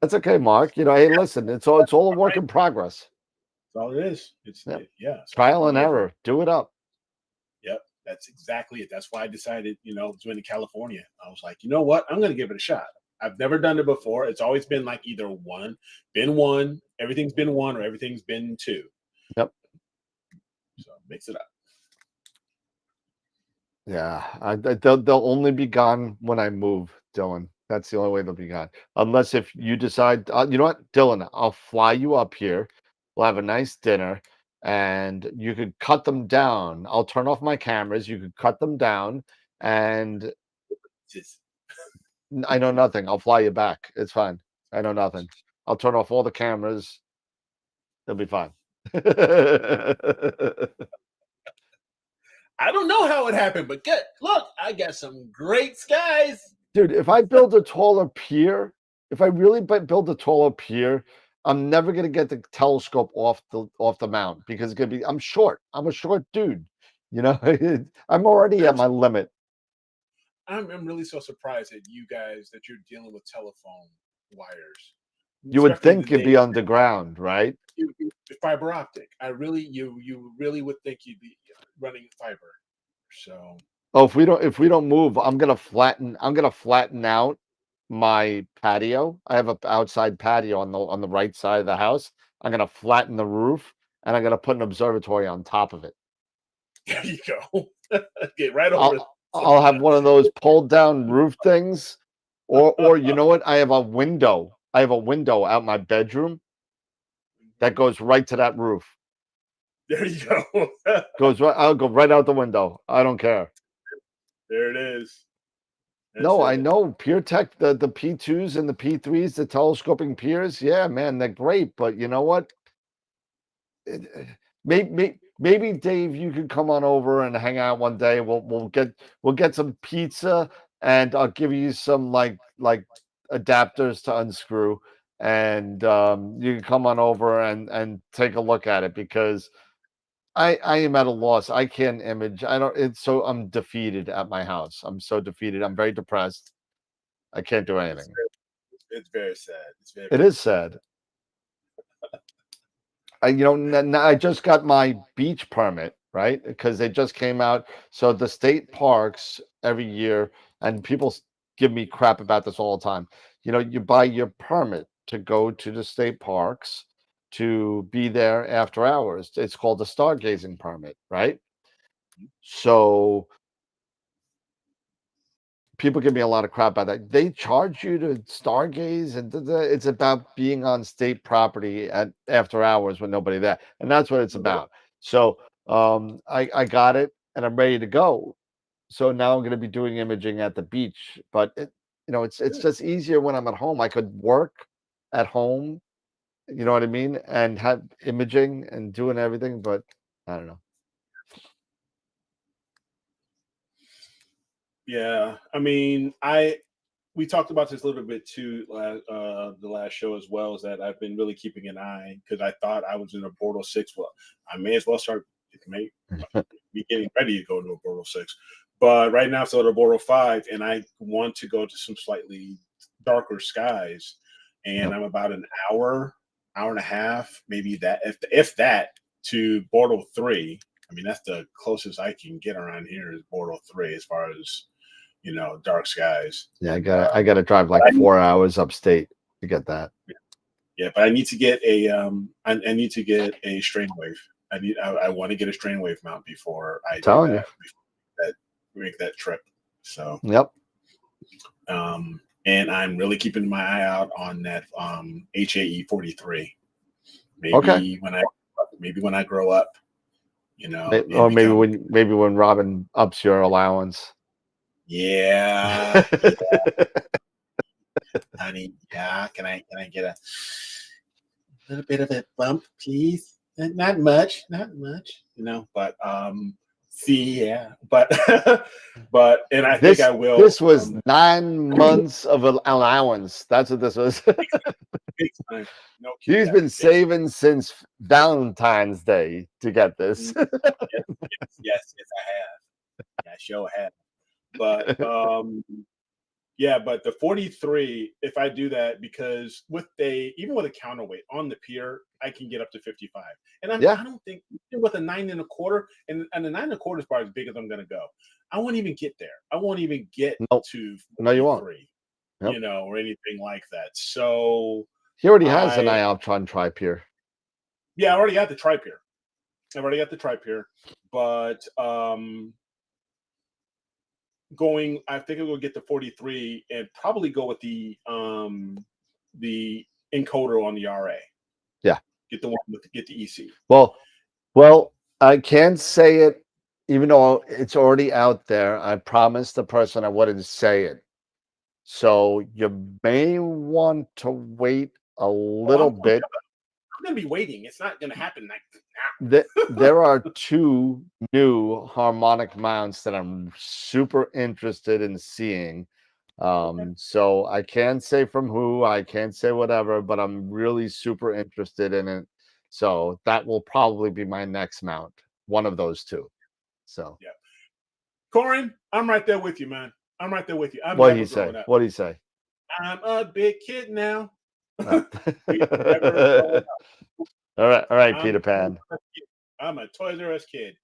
that's okay, Mark. Hey, listen, it's all a work in progress. that's all it is. Yep. So Trial and error. Do it up. Yep, that's exactly it. That's why I decided, to in California. I was like, you know what? I'm going to give it a shot. I've never done it before. It's always been like either one, everything's been one, or everything's been two. Yep. So mix it up. Yeah, they'll only be gone when I move, Dylan. That's the only way they'll be gone. Unless if you decide, you know what, Dylan, I'll fly you up here. We'll have a nice dinner, and you could cut them down. I'll turn off my cameras. You could cut them down, and Just I know nothing. I'll fly you back. It's fine. I know nothing. I'll turn off all the cameras. It'll be fine. I don't know how it happened, but look, I got some great skies. Dude, if I build a taller pier, if I really build a taller pier, I'm never gonna get the telescope off the mount because it's gonna be. I'm short. I'm a short dude. I'm already at my limit. I'm really so surprised at you guys that you're dealing with telephone wires. You would Especially think you'd be underground, right? fiber optic. You really would think you'd be running fiber. So Oh, if we don't move, I'm gonna flatten out my patio. I have a outside patio on the right side of the house. I'm gonna flatten the roof and I'm gonna put an observatory on top of it. there you go. Get right over it. I'll have one of those pulled down roof things, or you know what? I have a window. I have a window out my bedroom that goes right to that roof. There you go. Goes right. I'll go right out the window. I don't care. There it is. No, I know PeerTech, the P2s and the P3s, the telescoping piers. Yeah, man, they're great. But you know what? Maybe Dave, you could come on over and hang out one day. We'll get some pizza and I'll give you some like adapters to unscrew, and you can come on over and take a look at it because I am at a loss. I can't image. I don't. I'm defeated at my house. I'm so defeated. I'm very depressed. I can't do anything. It's very sad. It is sad. I just got my beach permit, right? Because they just came out. So the state parks every year, and people give me crap about this all the time. You buy your permit to go to the state parks to be there after hours. It's called a stargazing permit, right? So people give me a lot of crap about that. They charge you to stargaze, and it's about being on state property at after hours when nobody there, and that's what it's about. So I got it, and I'm ready to go. So now I'm going to be doing imaging at the beach, but it's just easier when I'm at home. I could work at home, you know what I mean, and have imaging and doing everything, but I don't know. Yeah, I mean, we talked about this a little bit too the last show as well. Is that I've been really keeping an eye because I thought I was in a Bordeaux 6. Well, I may as well start be getting ready to go to a Bordeaux 6. But right now, I'm still at a Bordeaux 5, and I want to go to some slightly darker skies. And I'm about an hour and a half, maybe that, if that, to Bordeaux 3. I mean, that's the closest I can get around here is Bordeaux 3 as far as dark skies. Yeah, I got to drive like 4 hours upstate to get that. Yeah, but I need to get I need to get a strain wave. I want to get a strain wave mount before I make that trip. So yep. And I'm really keeping my eye out on that HAE 43. Maybe when I grow up, or maybe when Robin ups your allowance. Yeah. Honey, yeah. Can I get a little bit of a bump, please? Not much, but yeah. But and I think I will. This was 9 months of allowance. That's what this was. big time. No kidding. He's Yeah, been big saving since Valentine's Day to get this. time. Yes, I have. I sure have. But yeah, but the 43, if I do that, because even with a counterweight on the pier, I can get up to 55. And Yeah. I don't think even with a 9 1/4, and the 9 1/4 is probably as big as I'm gonna go. I won't even get there. I won't even get No, to no, you won't. 43, Yep. or anything like that. So He already has an I Ioptron tri-pier. yeah, I already got the tri-pier. I've already got the tri-pier, but I think I'm gonna get the 43 and probably go with the encoder on the RA. Yeah. Get the EC. Well, I can't say it, even though it's already out there. I promised the person I wouldn't say it. So you may want to wait a Oh, little bit. I'm gonna be waiting. It's not gonna happen like now. There are two new harmonic mounts that I'm super interested in seeing. Okay. So I can't say from who, I can't say whatever, but I'm really super interested in it. So that will probably be my next mount, one of those two. So Yeah. Corin, I'm right there with you, man. I'm right there with you. I'm what do never you say? growing up. What do you say? I'm a big kid now. Uh, We never grow up. all right, I'm Peter Pan. I'm a Toys R Us kid.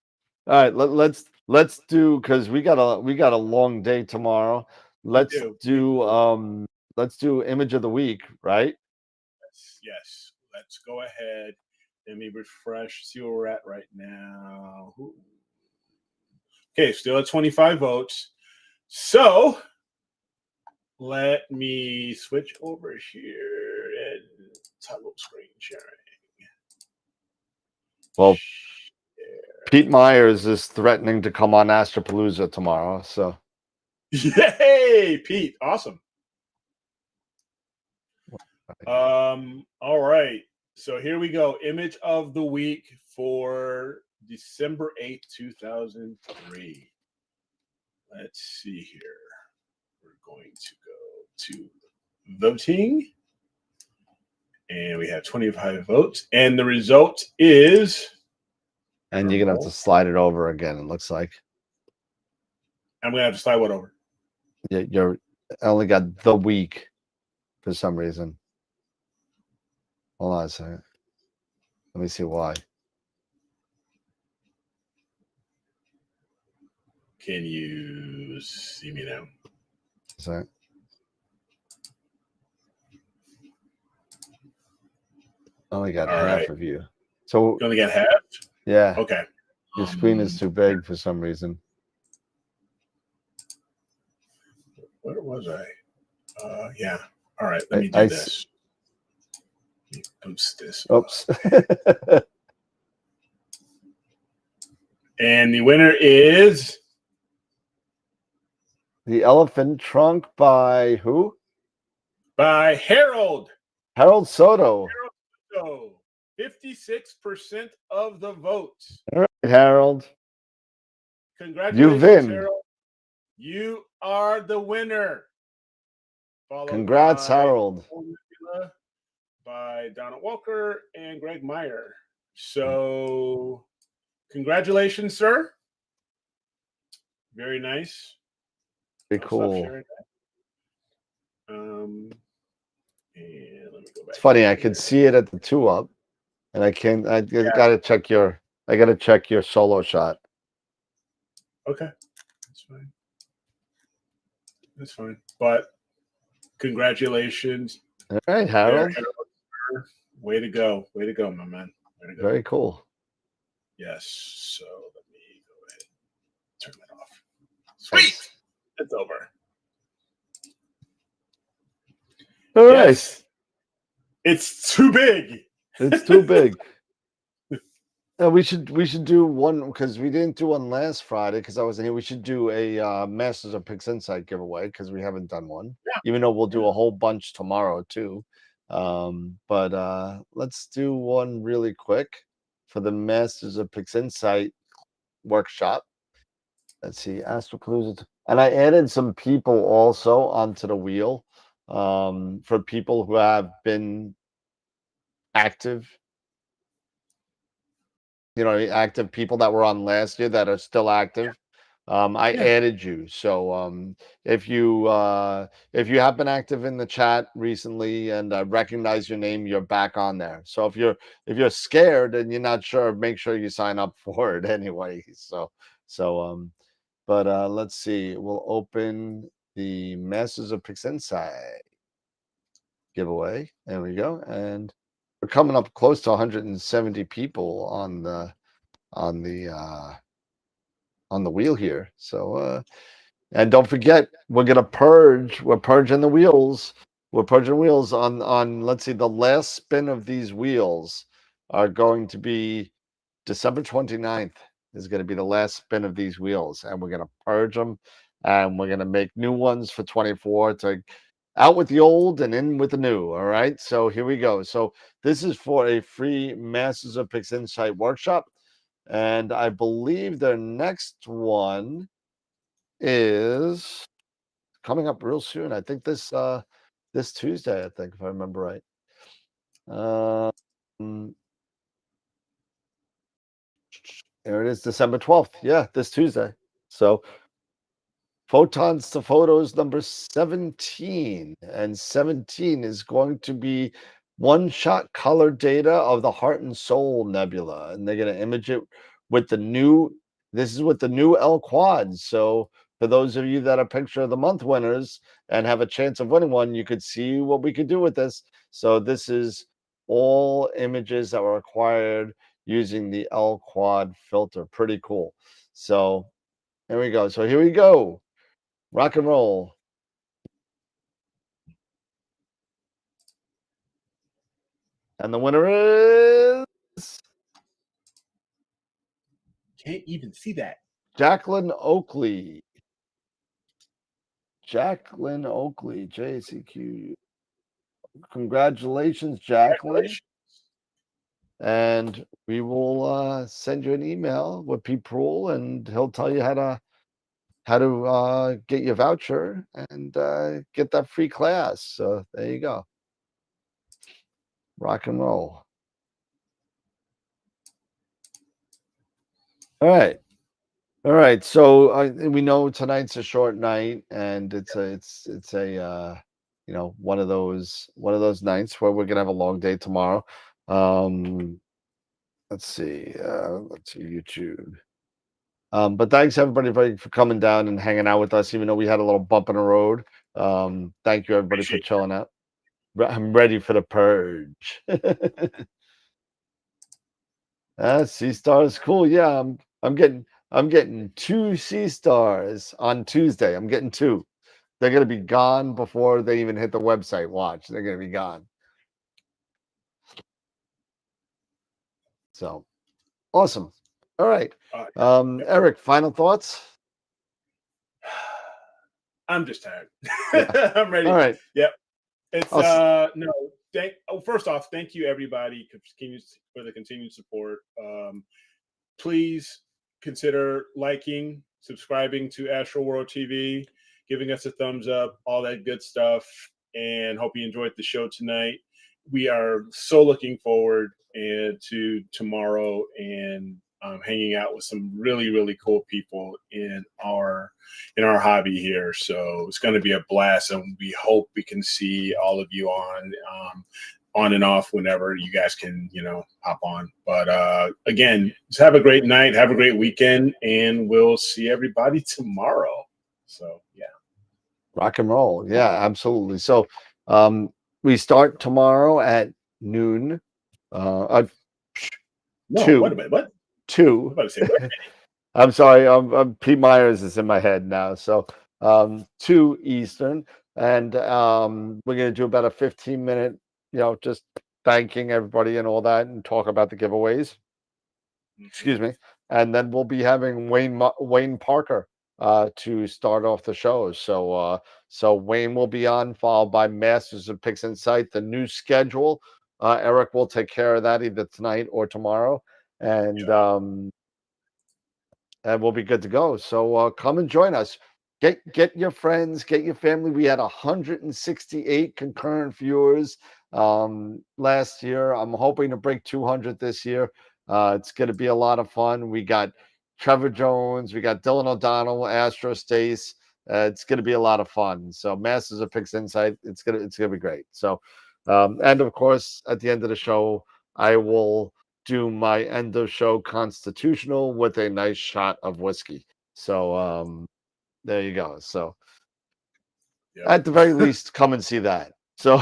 All right, let's do, because we got a long day tomorrow. We Let's do. do image of the week, right? Yes. Let's go ahead. Let me refresh. See where we're at right now. Okay, still at 25 votes. So let me switch over here and toggle screen sharing. Well, Pete Myers is threatening to come on Astropalooza tomorrow, so Yay, Pete! Awesome. All right. So here we go. Image of the week for December 8th, 2003. Let's see here. We're going to go to voting. And we have 25 votes. And the result is. and you're gonna have to slide it over again, it looks like. I'm going to have to slide what over? You're only got the week for some reason. Hold on a second. Let me see why. Can you see me now? Sorry. Only got half of you. So you only got half? Yeah. Okay. Your screen is too big for some reason. Where was I? Yeah. All right. Let me do this. Let me boost this. Oops. And the winner is The Elephant Trunk by who? by Harold. Harold Soto. So 56% of the votes. All right, Harold. Congratulations, You win. Harold. You are the winner. Congrats, Harold. By Donald Walker and Greg Meyer. So, congratulations, sir. Very nice. Very cool. And let me go back. It's funny. I could see it at the 2-up, and I can't. I gotta check your. I gotta check your solo shot. Okay, that's fine. That's fine. But congratulations. All right, Harold. Way to go. Way to go, my man. Way to go. Very cool. Yes. So let me go ahead and turn that off. Sweet. It's over. All right. Yes. It's too big. It's too big. We should do one, because we didn't do one last Friday because I wasn't here. We should do a Masters of PixInsight giveaway because we haven't done one. Yeah. Even though we'll do a whole bunch tomorrow too. But let's do one really quick for the Masters of PixInsight workshop. Let's see, Astropalooza, and I added some people also onto the wheel for people who have been active, active people that were on last year that are still active. I Yeah. added you. So if you have been active in the chat recently and I recognize your name, you're back on there. So if you're scared and you're not sure, make sure you sign up for it anyway. But let's see. We'll open the Masters of Pix Insight giveaway. There we go. And we're coming up close to 170 people on the on the wheel here. So and don't forget, we're gonna purge. We're purging the wheels. We're purging wheels on. Let's see, the last spin of these wheels are going to be December 29th. Is going to be the last spin of these wheels, and we're gonna purge them, and we're gonna make new ones for 24 to out with the old and in with the new. All right. So here we go. So this is for a free Masters of Pix Insight workshop. And I believe their next one is coming up real soon. I think this Tuesday, I think, if I remember right. There it is, December 12th. Yeah, this Tuesday. So Photons to Photos number 17. And 17 is going to be one-shot color data of the Heart and Soul Nebula. And they're going to image it with the new, this is with the new L Quad. So for those of you that are Picture of the Month winners and have a chance of winning one, you could see what we could do with this. So this is all images that were acquired using the L Quad filter. Pretty cool. So there we go. So here we go. Rock and roll. And the winner is Can't even see that. Jacqueline Oakley. Jacqueline Oakley, JCQ. Congratulations, Jacqueline. Congratulations. And we will send you an email with Pete Proul, and he'll tell you how to get your voucher and get that free class. So there you go. Rock and roll. All right. All right. So we know tonight's a short night, and it's a one of those nights where we're gonna have a long day tomorrow. Let's see YouTube. But thanks everybody for coming down and hanging out with us, even though we had a little bump in the road. Thank you everybody for chilling out. I'm ready for the purge. Sea stars, cool. Yeah, I'm getting 2 sea stars on Tuesday. I'm getting 2. They're gonna be gone before they even hit the website. Watch, they're gonna be gone. So awesome. All right. Eric, final thoughts? I'm just tired. Yeah. I'm ready. All right. Yep. It's no. First off, thank you everybody for the continued support. Please consider liking, subscribing to Astro World TV, giving us a thumbs up, all that good stuff, and hope you enjoyed the show tonight. We are so looking forward to tomorrow and hanging out with some really, really cool people in our hobby here. So it's going to be a blast, and we hope we can see all of you on and off whenever you guys can, hop on. But again, just have a great night, have a great weekend, and we'll see everybody tomorrow. So yeah. Rock and roll. Yeah, absolutely. So we start tomorrow at noon. No, 2. wait a minute. What? 2. I'm about to say, wait a minute. I'm sorry. Pete Myers is in my head now. So 2 Eastern, and we're gonna do about a 15-minute, just thanking everybody and all that, and talk about the giveaways. Excuse me. And then we'll be having Wayne Parker to start off the show. So Wayne will be on, followed by Masters of Pix Insight, the new schedule. Eric will take care of that either tonight or tomorrow, and we'll be good to go. So come and join us. Get your friends, get your family. We had 168 concurrent viewers last year. I'm hoping to break 200 this year. It's going to be a lot of fun. We got Trevor Jones, we got Dylan O'Donnell, Astro Stace. It's going to be a lot of fun. So Masters of Picks Insight, it's gonna be great. So and of course at the end of the show, I will do my end of show constitutional with a nice shot of whiskey. So there you go. So Yep. at the very least, come and see that. So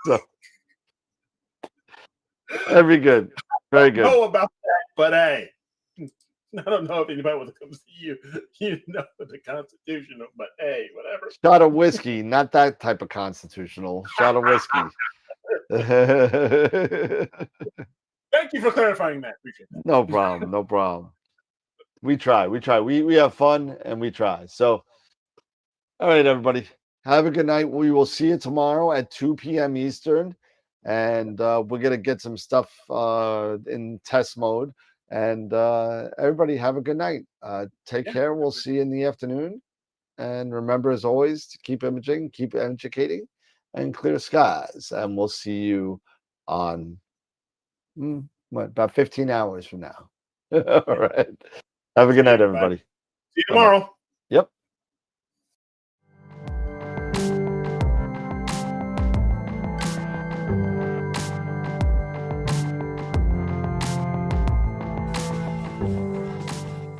so that'd be good. Very I good. don't know about that, but hey, I don't know if anybody wants to come see you. You know the Constitution, but hey, whatever. Shot of whiskey, not that type of constitutional. Shot of whiskey. Thank you for clarifying that. Appreciate that. No problem. No problem. We try. We try. We have fun and we try. So all right, everybody. Have a good night. We will see you tomorrow at 2 p.m. Eastern. And we're going to get some stuff in test mode. And everybody, have a good night. Take care. We'll see you in the afternoon. And remember, as always, to keep imaging, keep educating, and clear skies. And we'll see you on about 15 hours from now. All right. Have a good night, everybody. See you tomorrow.